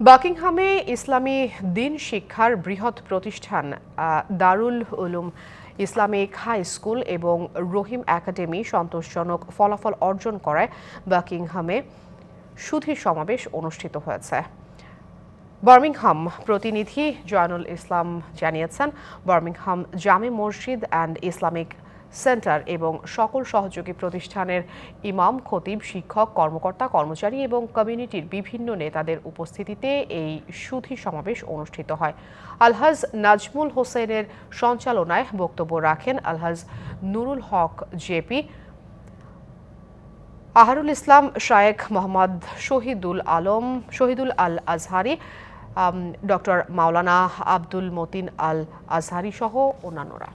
বাকিংহামে ইসলামী দিন শিক্ষার বৃহৎ প্রতিষ্ঠান দারুল উলুম ইসলামিক হাই স্কুল এবং রহিম একাডেমি সন্তোষজনক ফলাফল অর্জন করায় বাকিংহামে সুধী সমাবেশ অনুষ্ঠিত হয়েছে। বার্মিংহাম প্রতিনিধি জয়নুল ইসলাম জানিয়েছেন, বার্মিংহাম জামে মসজিদ অ্যান্ড ইসলামিক সেন্টার এবং সকল সহযোগী প্রতিষ্ঠানের ইমাম, খতিব, শিক্ষক, কর্মকর্তা, কর্মচারী এবং কমিউনিটির বিভিন্ন নেতাদের উপস্থিতিতে এই সুধী সমাবেশ অনুষ্ঠিত হয়। আলহাজ নাজমুল হোসেনের সঞ্চালনায় বক্তব্য রাখেন আলহাজ নুরুল হক জেপি, আহারুল ইসলাম শায়েখ মোহাম্মদ শহীদুল আল আজহারি, ডক্টর মাওলানা আব্দুল মতিন আল আজহারি সহ অন্যান্যরা।